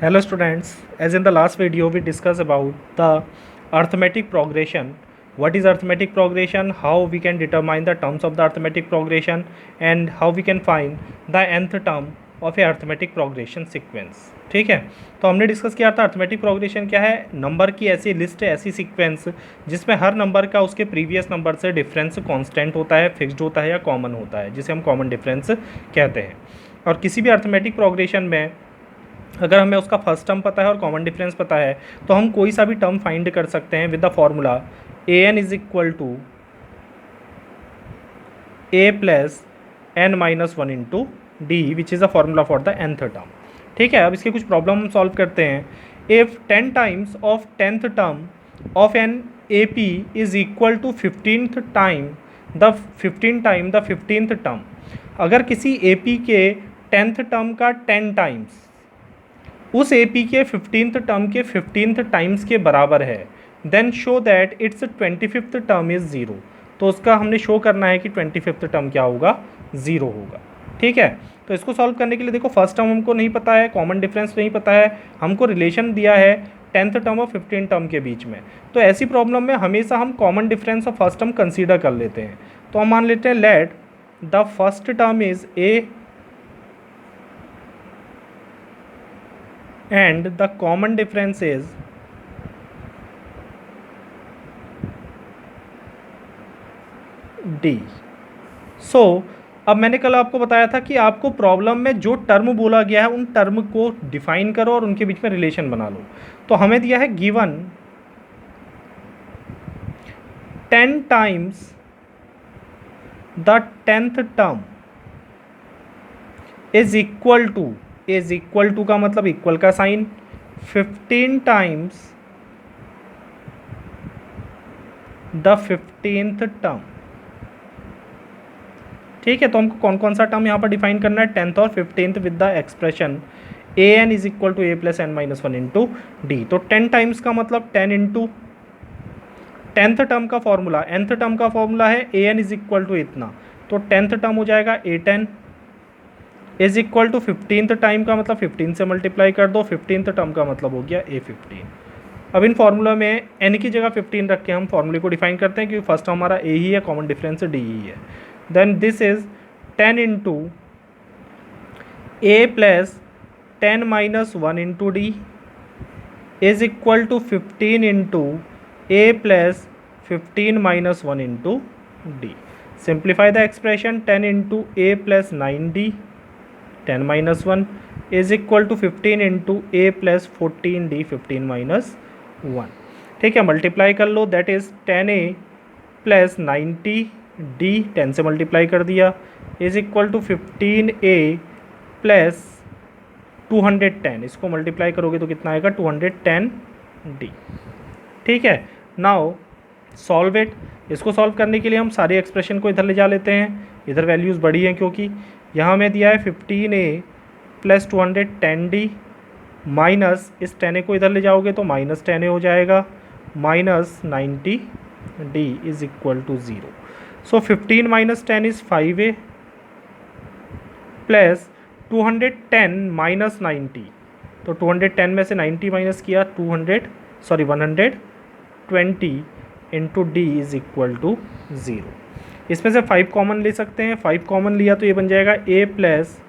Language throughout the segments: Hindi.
Hello students, as in the last video we discussed about the arithmetic progression. What is arithmetic progression, how we can determine the terms of the arithmetic progression and how we can find the nth term of a arithmetic progression sequence. ठीक है, तो हमने डिस्कस किया था अर्थमेटिक प्रोग्रेशन क्या है, नंबर की ऐसी लिस्ट है, ऐसी सीक्वेंस जिसमें हर नंबर का उसके प्रीवियस नंबर से डिफरेंस कांस्टेंट होता है, फिक्स्ड होता है या कॉमन होता है, जिसे हम कॉमन डिफरेंस कहते हैं। और किसी भी अर्थमेटिक प्रोग्रेशन में अगर हमें उसका फर्स्ट टर्म पता है और कॉमन डिफरेंस पता है तो हम कोई सा भी टर्म फाइंड कर सकते हैं with the formula a n is equal to a plus n minus one into d which is a formula for the nth term. ठीक है, अब इसके कुछ प्रॉब्लम हम सॉल्व करते हैं। If 10 times of 10th term of n A P is equal to 15th time the 15th term, अगर किसी ए पी के 10th टर्म का 10 टाइम्स उस ए पी के 15th टर्म के 15th टाइम्स के बराबर है, then show that it's 25th term is zero. तो उसका हमने शो करना है कि 25th टर्म क्या होगा, ज़ीरो होगा। ठीक है, तो इसको सॉल्व करने के लिए देखो, फर्स्ट टर्म हमको नहीं पता है, कॉमन डिफरेंस नहीं पता है, हमको रिलेशन दिया है 10th टर्म और 15th टर्म के बीच में। तो ऐसी प्रॉब्लम में हमेशा हम कॉमन डिफरेंस और फर्स्ट टर्म कंसीडर कर लेते हैं। तो हम मान लेते हैं let the first term is a and the common difference is D. So अब मैंने कल आपको बताया था कि आपको प्रॉब्लम में जो टर्म बोला गया है उन टर्म को डिफाइन करो और उनके बीच में रिलेशन बना लो। तो हमें दिया है given 10 times the 10th term is equal to का मतलब इक्वल का sign 15 times the 15th term. ठीक है, तो हमको कौन कौन सा टर्म यहाँ पर डिफाइन करना है, 10th और 15th with the expression a n is equal to a plus n minus one into d. तो 10 टाइम्स का मतलब 10 इंटू 10th टर्म का फॉर्मूला, nth टर्म का फॉर्मूला है a n is equal to इतना, तो 10th टर्म हो जाएगा a 10 is equal to 15th time का मतलब 15 से मल्टीप्लाई कर दो, 15th टर्म का मतलब हो गया ए 15। अब इन फार्मूला में n की जगह 15 रख के हम फार्मूले को डिफाइन करते हैं क्योंकि फर्स्ट हमारा ए ही है, कॉमन डिफरेंस डी ही है। Then this is 10 into a plus 10 minus one into d is equal to 15 into a plus 15 minus one into d. Simplify the expression 10 into a plus 9d 10 minus one is equal to 15 into a plus 14d 15 minus one. ठीक है, मल्टीप्लाई कर लो, that is 10a plus 90d 10 से मल्टीप्लाई कर दिया is equal to 15a plus 210, इसको मल्टीप्लाई करोगे तो कितना आएगा 210d। ठीक है, नाउ सॉल्व इट। इसको सॉल्व करने के लिए हम सारी एक्सप्रेशन को इधर ले जा लेते हैं, इधर वैल्यूज़ बड़ी हैं क्योंकि यहाँ में दिया है 15a प्लस 210d माइनस इस 10a को इधर ले जाओगे तो माइनस 10a हो जाएगा minus 90d is equal to 0। So 15 minus 10 is 5a plus 210 minus 90, तो 210 में से 90 माइनस किया 120 into d is equal to 0। इसमें से 5 कॉमन ले सकते हैं, 5 कॉमन लिया तो ये बन जाएगा a प्लस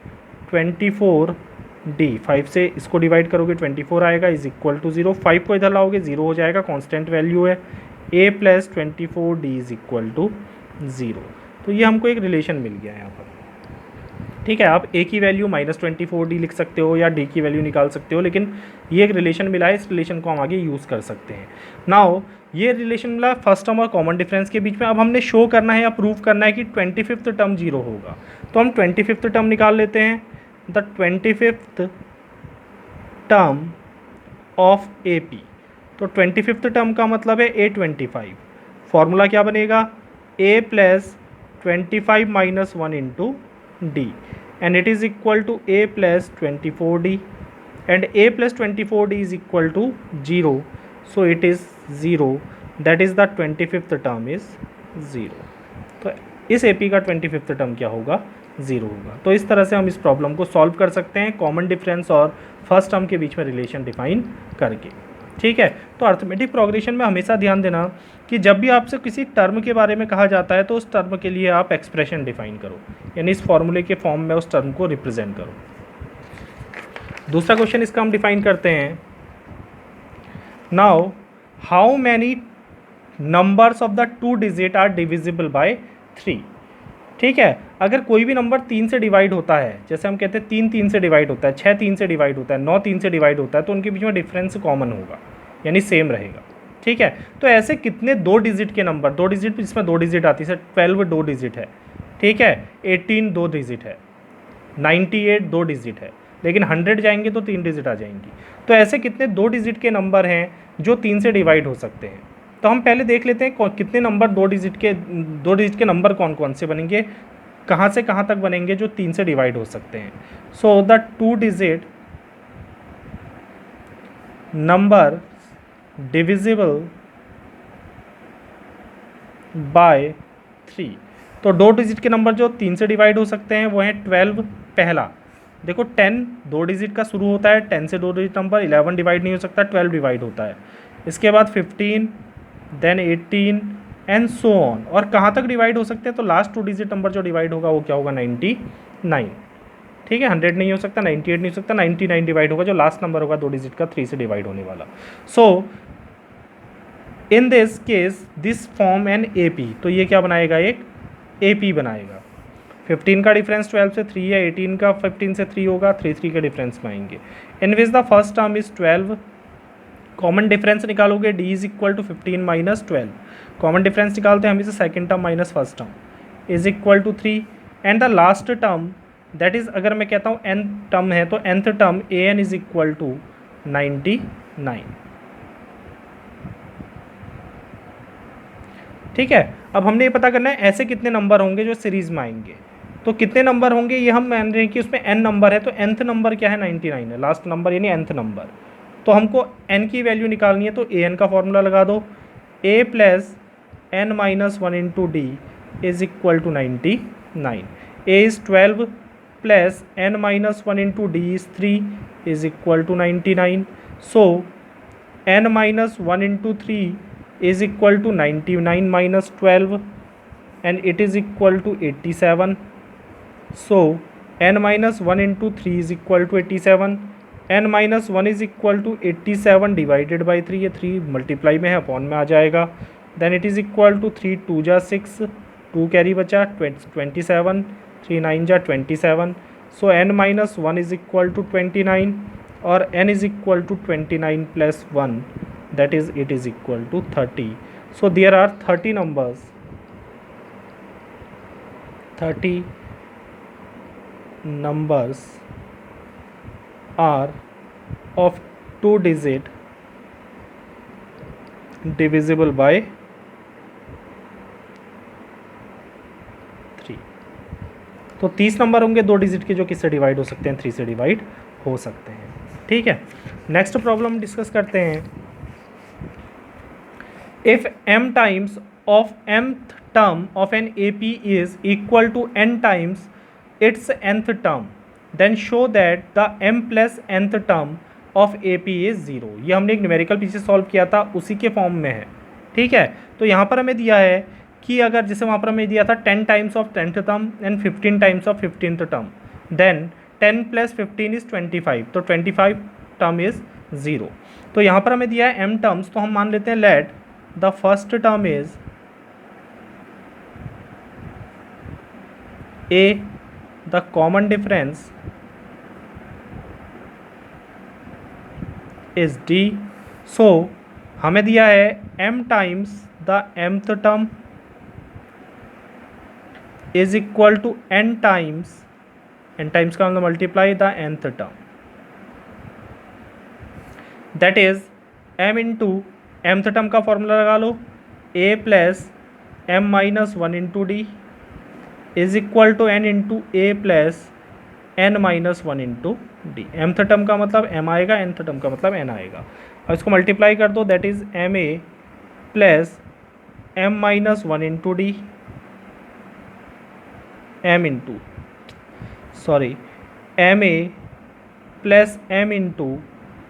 24d, 5 से इसको डिवाइड करोगे 24 आएगा इज इक्वल टू 0। 5 को इधर लाओगे 0 हो जाएगा, कांस्टेंट वैल्यू है, a plus 24d is equal to 0। तो ये हमको एक रिलेशन मिल गया है यहाँ पर। ठीक है, आप a की वैल्यू -24d लिख सकते हो या d की वैल्यू निकाल सकते हो, लेकिन ये एक रिलेशन मिला है, इस रिलेशन को हम आगे यूज़ कर सकते हैं। नाउ ये रिलेशन मिला फर्स्ट टर्म और कॉमन डिफरेंस के बीच में। अब हमने शो करना है या प्रूव करना है कि 25th टर्म 0 होगा, तो हम 25th टर्म निकाल लेते हैं। The 25th term of A P, तो 25th टर्म का मतलब है a25। फॉर्मूला क्या बनेगा, a plus 25 minus one into D and it is equal to a plus 24d and a plus 24d is equal to 0, so it is 0, that is the 25th term is 0। तो इस AP का 25th टर्म क्या होगा, ज़ीरो होगा। तो इस तरह से हम इस प्रॉब्लम को सॉल्व कर सकते हैं कॉमन डिफरेंस और फर्स्ट टर्म के बीच में रिलेशन डिफाइन करके। ठीक है, तो अर्थमेटिक प्रोग्रेशन में हमेशा ध्यान देना कि जब भी आपसे किसी टर्म के बारे में कहा जाता है तो उस टर्म के लिए आप एक्सप्रेशन डिफाइन करो, यानी इस फॉर्मूले के फॉर्म में उस टर्म को रिप्रेजेंट करो। दूसरा क्वेश्चन इसका हम डिफाइन करते हैं, now how many numbers of the 2 digit are divisible by 3। ठीक है, अगर कोई भी नंबर 3 से डिवाइड होता है, जैसे हम कहते हैं 3 3 से डिवाइड होता है, 6 3 से डिवाइड होता है, 9 3 से डिवाइड होता है, तो उनके बीच में डिफरेंस कॉमन होगा, यानी सेम रहेगा। ठीक है, तो ऐसे कितने 2 डिजिट के नंबर, 2 डिजिट इसमें 2 डिजिट आती है, 12 2 डिजिट है, ठीक है, 18 2 डिजिट है, 98 2 डिजिट है, लेकिन 100 जाएंगे तो 3 डिजिट आ जाएंगी। तो ऐसे कितने 2 डिजिट के नंबर हैं जो 3 से डिवाइड हो सकते हैं। तो हम पहले देख लेते हैं कितने नंबर 2 डिजिट के नंबर कौन कौन से बनेंगे, कहाँ से कहाँ तक बनेंगे जो 3 से डिवाइड हो सकते हैं। So the 2 digit number divisible by 3। तो 2 डिजिट के नंबर जो 3 से डिवाइड हो सकते हैं वो हैं 12 पहला, देखो 10 2 डिजिट का शुरू होता है, 10 से 2 डिजिट नंबर, 11 डिवाइड नहीं हो सकता, 12 डिवाइड होता है। इसके बाद 15, देन 18 एंड सो ऑन। और कहाँ तक डिवाइड हो सकते हैं, तो लास्ट 2 डिजिट नंबर जो डिवाइड होगा वो क्या होगा, 99। ठीक है, 100 नहीं हो सकता, 98 नहीं हो सकता, 99 डिवाइड होगा जो लास्ट नंबर होगा 2 डिजिट का 3 से डिवाइड होने वाला। So in this case this form an AP। तो ये क्या बनाएगा, एक AP बनाएगा। 15 का डिफरेंस 12 से 3 है, 18 का 15 से 3 होगा, 3 के डिफरेंस में आएंगे। In which the first term is 12, common difference निकालोगे D is equal to 15 minus 12, common difference निकालते हैं हम इसे, second term minus first term is equal to 3 and the last term that is, अगर मैं कहता हूँ n टर्म है तो nth term an is equal to 99। ठीक है, अब हमने ये पता करना है ऐसे कितने नंबर होंगे जो सीरीज में आएंगे। तो कितने नंबर होंगे ये हम मान रहे हैं कि उसमें n नंबर है, तो nth नंबर क्या है, 99 है, लास्ट नंबर यानी nth नंबर। तो हमको n की वैल्यू निकालनी है, तो an का फॉर्मूला लगा दो, a plus n minus 1 into d is equal to 99। a is 12 plus n minus 1 into d is 3 is equal to 99। So n minus 1 into 3 is equal to 99 minus 12 and it is equal to 87. So n minus 1 into 3 is equal to 87. n minus 1 is equal to 87 divided by 3, ये 3 मल्टीप्लाई में है, अपॉन में आ जाएगा। Then it is equal to 3 2 जा 6, 2 कैरी बचा 27, 3 9 जा 27। So n minus 1 is equal to 29 और n is equal to 29 plus 1, that is it is equal to 30। So there are 30 numbers, 30 numbers are of 2 digit divisible by 3। तो 30 नंबर होंगे 2 डिजिट के जो किससे डिवाइड हो सकते हैं, 3 से डिवाइड हो सकते हैं। ठीक है, नेक्स्ट प्रॉब्लम डिस्कस करते हैं। If m times of mth term of an AP is equal to n times its nth term, then show that the m plus nth term of AP is 0। ये हमने एक न्यूमेरिकल पीछे सॉल्व किया था, उसी के फॉर्म में है। ठीक है, तो यहाँ पर हमें दिया है कि अगर जैसे वहाँ पर हमें दिया था 10 times of 10th term and 15 times of 15th term, then 10 plus 15 is 25, तो 25 टर्म इज़ 0। तो यहाँ पर हमें दिया है m टर्म्स, तो हम मान लेते हैं let the first term is A, the common difference is D। so हमें दिया है m times the mth term is equal to n times का मतलब multiply the nth term, that is m into mth term का फॉर्मूला लगा लो, a plus m minus 1 into d is equal to n into a plus n minus 1 into d. mth term का मतलब m आएगा, nth टर्म का मतलब n आएगा, और इसको मल्टीप्लाई कर दो, that is m a plus m minus 1 into d, m into sorry m a plus m into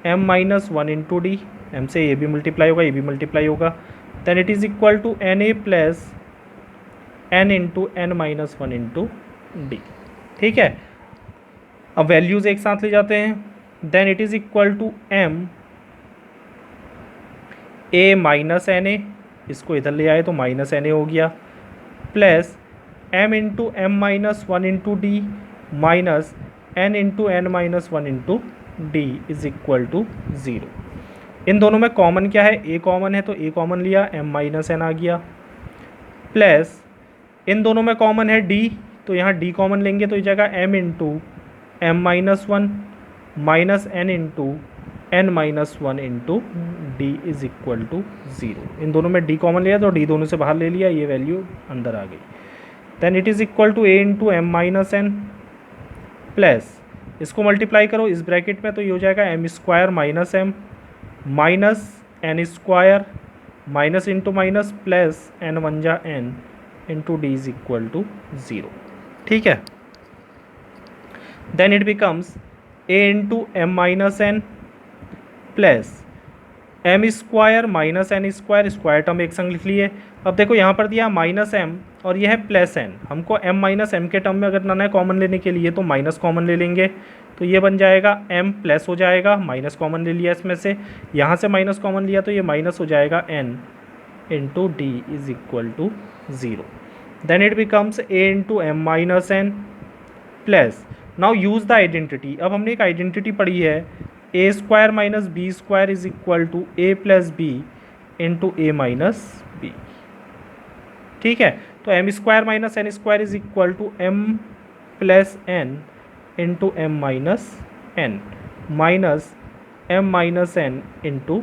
m minus one into d, m से ये भी मल्टीप्लाई होगा, ये भी मल्टीप्लाई होगा, then it is equal to n a plus n into n minus one into d. ठीक है, अब वैल्यूज़ एक साथ ले जाते हैं, then it is equal to m a minus N A, इसको इधर ले आए तो माइनस एन ए हो गया, plus m into m minus one into d minus n into n minus one into d is equal to zero. इन दोनों में कॉमन क्या है, ए कॉमन है तो ए कॉमन लिया, एम माइनस एन आ गया, प्लस इन दोनों में कॉमन है डी, तो यहाँ डी कॉमन लेंगे तो ये जाएगा m into m minus one minus n into n minus one into d is equal to zero. इन दोनों में डी कॉमन लिया तो डी दोनों से बाहर ले लिया, ये वैल्यू अंदर आ गई, then it is equal to a into m minus n, plus इसको मल्टीप्लाई करो इस ब्रैकेट में तो ये हो जाएगा m square minus m minus n square minus into minus plus n one जा n into d is equal to zero. ठीक है, then it becomes a into m minus n plus m square minus n square, square term एक संग लिख लिए। अब देखो यहाँ पर दिया माइनस एम और ये है प्लस एन, हमको एम माइनस एम के टर्म में अगर लाना है कॉमन लेने के लिए तो माइनस कॉमन ले लेंगे, तो ये बन जाएगा एम प्लस हो जाएगा, माइनस कॉमन ले लिया इसमें से, यहाँ से माइनस कॉमन लिया तो ये माइनस हो जाएगा n into d is equal to zero. Then it becomes a into m minus n plus, now use the identity. अब हमने एक आइडेंटिटी पढ़ी है, a square minus b square is equal to a plus b into a minus b. ठीक है, तो m square minus n square is equal to m plus n into m minus n minus m minus n into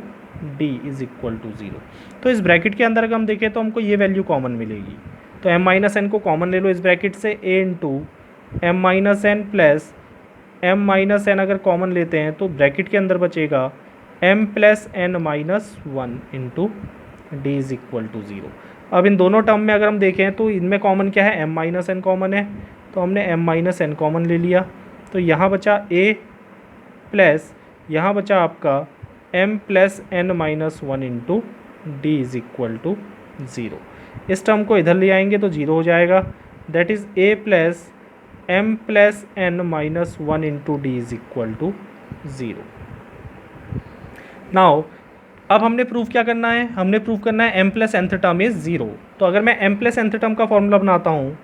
d is equal to zero. तो इस ब्रैकेट के अंदर अगर हम देखें तो हमको ये वैल्यू कॉमन मिलेगी, तो एम माइनस एन को कॉमन ले लो इस ब्रैकेट से, a into m minus n plus m minus n अगर कॉमन लेते हैं तो ब्रैकेट के अंदर बचेगा m plus n minus one into d is equal to zero. अब इन दोनों टर्म में अगर हम देखें तो इनमें कॉमन क्या है, एम माइनस एन कॉमन है, तो हमने एम माइनस एन कॉमन ले लिया, तो यहाँ बचा ए प्लस यहाँ बचा आपका m plus n minus one into d is equal to zero. इस टर्म को इधर ले आएंगे तो ज़ीरो हो जाएगा, that is a plus m plus n minus one into d is equal to zero. Now अब हमने प्रूफ क्या करना है, हमने प्रूफ करना है m plus nth term is zero. तो अगर मैं एम प्लस एनथ टर्म का फॉर्मूला बनाता हूँ,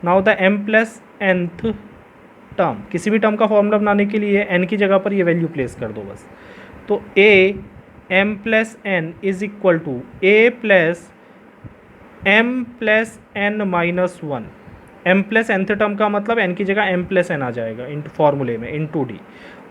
now the m plus nth term, किसी भी टर्म का फॉर्मूला बनाने के लिए एन की जगह पर ये वैल्यू प्लेस कर दो बस, तो a m plus n is equal to a plus m plus n minus one. M plus nth term का मतलब एन की जगह एम प्लस एन आ जाएगा इंटू फॉर्मूले में इंटू डी,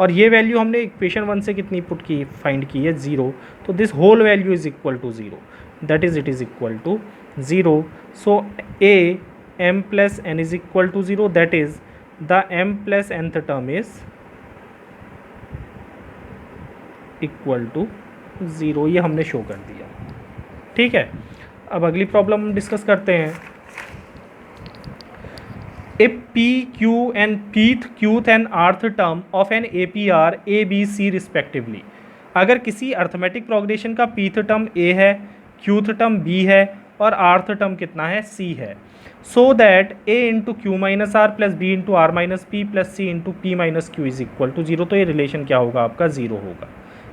और ये वैल्यू हमने इक्वेशन वन से कितनी पुट की, फाइंड की है ज़ीरो, तो this whole value is equal to zero, that is it is equal to zero. So a m plus n is equal to zero, that is the m plus nth term is equal to zero. ये हमने शो कर दिया। ठीक है, अब अगली प्रॉब्लम हम डिस्कस करते हैं। If P, Q and Pth, Qth and rth term of an APR A, B, C respectively, अगर किसी अर्थमेटिक प्रोग्रेशन का pth टर्म A है, Qth टर्म B है और rth टर्म कितना है, C है, so that A into q minus r plus b into r minus p plus c into p minus q is equal to zero, तो ये रिलेशन क्या होगा आपका, ज़ीरो होगा।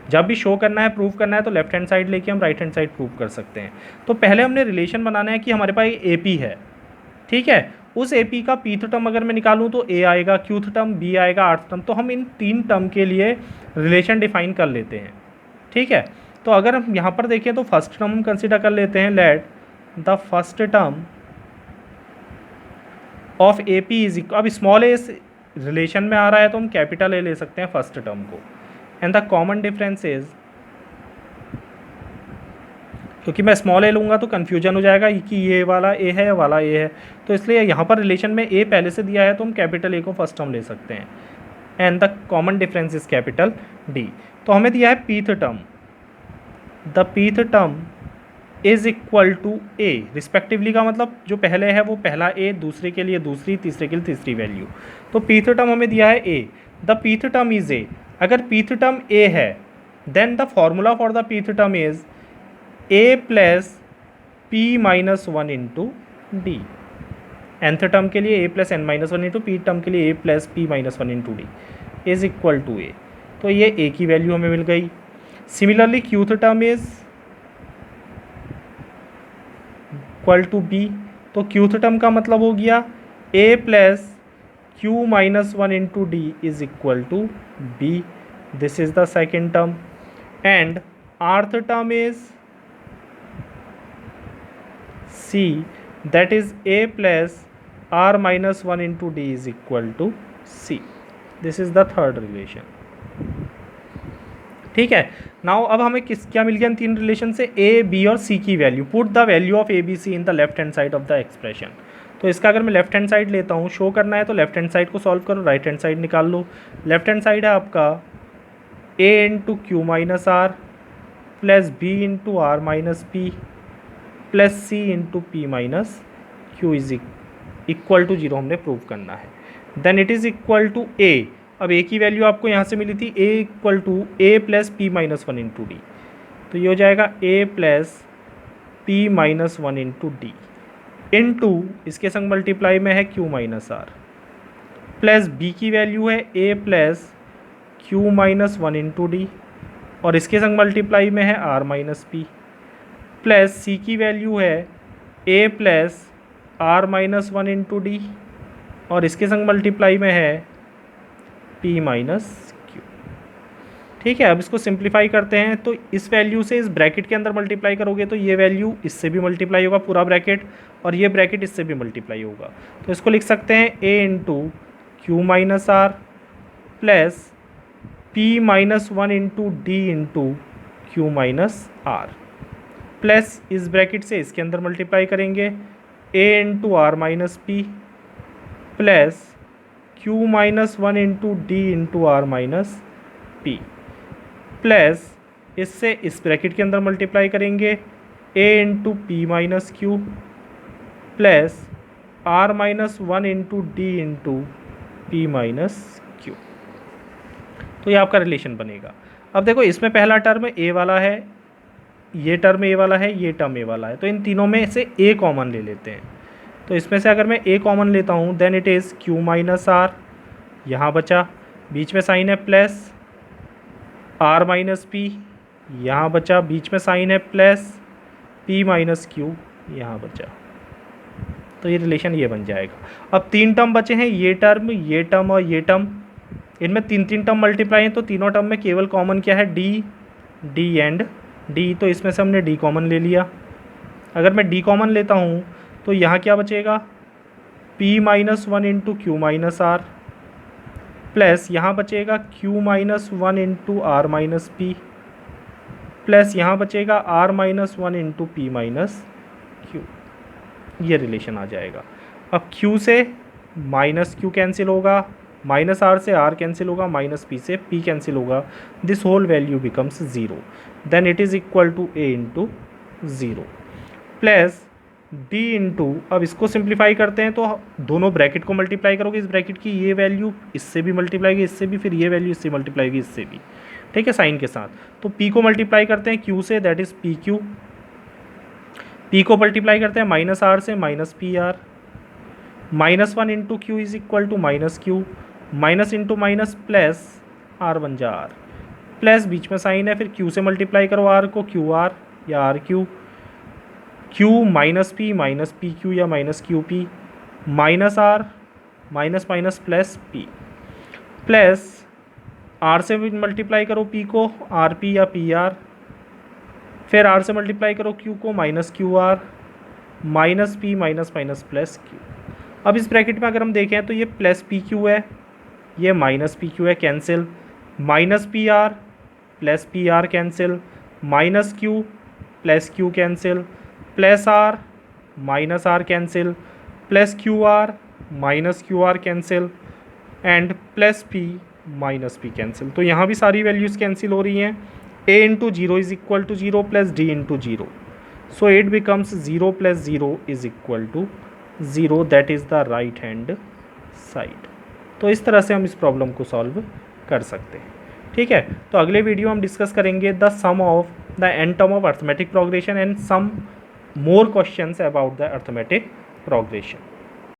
जब भी शो करना है, प्रूव करना है, तो लेफ्ट हैंड साइड लेके हम राइट हैंड साइड प्रूव कर सकते हैं। तो पहले हमने रिलेशन बनाना है कि हमारे पास ए पी है, ठीक है, उस ए पी का पीथ टर्म अगर मैं निकालूं तो ए आएगा, क्यूथ टर्म बी आएगा, आर्थ टर्म, तो हम इन तीन टर्म के लिए रिलेशन डिफाइन कर लेते हैं। ठीक है, तो अगर हम यहाँ पर देखें तो फर्स्ट टर्म हम कंसिडर कर लेते हैं, let the first term of A P is equal, अब स्मॉल ए रिलेशन में आ रहा है तो हम कैपिटल ए ले सकते हैं फर्स्ट टर्म को, and the common difference is, क्योंकि मैं स्मॉल ए लूँगा तो कन्फ्यूजन हो जाएगा कि ये वाला ए है या वाला ए है, तो इसलिए यहाँ पर रिलेशन में ए पहले से दिया है तो हम कैपिटल ए को फर्स्ट टर्म ले सकते हैं, and the common difference is capital D. तो हमें दिया है pth term, the pth term is equal to a. Respectively का मतलब जो पहले है वो पहला ए, दूसरे के लिए दूसरी, तीसरे के लिए तीसरी वैल्यू। तो पीथ टर्म हमें दिया है a, the pth term is a. अगर पीथ टर्म ए है then the formula for the pth term is a plus P minus one into d. nth term के लिए a plus n minus one into p term के लिए a plus P minus one into d is equal to a. तो ये ए की वैल्यू हमें मिल गई। Similarly qth term is equal to B. तो क्यूथ टर्म का मतलब हो गया a plus q minus one into d is equal to b. This is the second term. And rth term is c, that is a plus r minus 1 into d is equal to c. This is the third relation. ठीक है। नाउ अब हमें क्या मिल गया इन तीन रिलेशन से, a, b और c की value. Put the value of a, b, c in the left hand side of the expression. तो इसका अगर मैं लेफ्ट हैंड साइड लेता हूँ, शो करना है तो लेफ्ट हैंड साइड को सॉल्व करो, राइट हैंड साइड निकाल लो। लेफ्ट हैंड साइड है आपका a into q minus r plus b into r minus p plus c into p minus q is equal to zero हमने प्रूव करना है। Then it is equal to a. अब ए की वैल्यू आपको यहाँ से मिली थी, a equal to a plus P minus one into d. तो ये हो जाएगा a plus P minus one into d into इसके संग मल्टीप्लाई में है q minus r plus b की वैल्यू है a plus q minus one into d और इसके संग मल्टीप्लाई में है r minus p plus c की वैल्यू है a plus are minus one into d और इसके संग मल्टीप्लाई में है पी माइनस क्यू। ठीक है, अब इसको सिंप्लीफाई करते हैं तो इस वैल्यू से इस ब्रैकेट के अंदर मल्टीप्लाई करोगे तो ये वैल्यू इससे भी मल्टीप्लाई होगा पूरा ब्रैकेट, और ये ब्रैकेट इससे भी मल्टीप्लाई होगा। तो इसको लिख सकते हैं ए into q minus r plus P minus one into d into q minus r plus इस ब्रैकेट से इसके अंदर मल्टीप्लाई करेंगे a into r minus p plus q minus one into d into r minus p plus इससे इस ब्रैकेट के अंदर मल्टीप्लाई करेंगे a into p minus Q plus are minus one into d into p minus q. तो ये आपका रिलेशन बनेगा। अब देखो इसमें पहला टर्म ए वाला है, ये टर्म ए वाला है, ये टर्म ए वाला है, तो इन तीनों में से ए कॉमन ले लेते हैं। तो इसमें से अगर मैं ए कॉमन लेता हूँ then it is q minus r, यहाँ बचा, बीच में साइन है प्लस आर माइनस पी, यहाँ बचा, बीच में साइन है प्लस पी माइनस क्यू, यहाँ बचा। तो ये रिलेशन ये बन जाएगा। अब तीन टर्म बचे हैं, ये टर्म, ये टर्म और ये टर्म। इनमें तीन तीन टर्म मल्टीप्लाई हैं तो तीनों टर्म में केवल कॉमन क्या है, डी, डी एंड डी। तो इसमें से हमने डी कॉमन ले लिया। अगर मैं डी कॉमन लेता हूँ तो यहाँ क्या बचेगा, p minus one into q minus r plus यहाँ बचेगा q minus one into r minus p plus यहाँ बचेगा r minus one into p minus q. ये रिलेशन आ जाएगा। अब q से माइनस q कैंसिल होगा, माइनस आर से आर कैंसिल होगा, माइनस पी से पी कैंसिल होगा, this whole value becomes zero. Then it is equal to a into zero plus D into, अब इसको सिंप्लीफाई करते हैं तो दोनों ब्रैकेट को मल्टीप्लाई करोगे, इस ब्रैकेट की ये वैल्यू इससे भी मल्टीप्लाई होगी, इससे भी, फिर ये वैल्यू इससे मल्टीप्लाई होगी, इससे भी। ठीक है, साइन के साथ। तो p को मल्टीप्लाई करते हैं q से, that is p q. p को मल्टीप्लाई करते हैं माइनस आर से, minus P r. Minus one into q is equal to minus q, minus into minus plus r बन जा आर प्लस बीच में साइन है, फिर q से मल्टीप्लाई करो r को, क्यू आर या r q, q minus P q या minus q p, minus r minus minus plus p plus r से मल्टीप्लाई करो p को, आर पी या पी आर, फिर आर से मल्टीप्लाई करो q को, minus Q R minus p minus minus plus q. अब इस ब्रैकेट में अगर हम देखें तो ये प्लस पी क्यू है, ये माइनस पी क्यू है, cancel, minus P R plus P R cancel, minus Q plus Q cancel, plus are minus R cancel, plus Q are minus Q R cancel and plus P minus P cancel. तो यहाँ भी सारी वैल्यूज़ कैंसिल हो रही हैं। ए into zero is equal to zero plus D into zero. So it becomes 0 + 0 is equal to 0, that is the right hand side. तो इस तरह से हम इस प्रॉब्लम को सॉल्व कर सकते हैं। ठीक है, तो अगले वीडियो हम डिस्कस करेंगे the sum of the n term of arithmetic progression and some more questions about the arithmetic progression.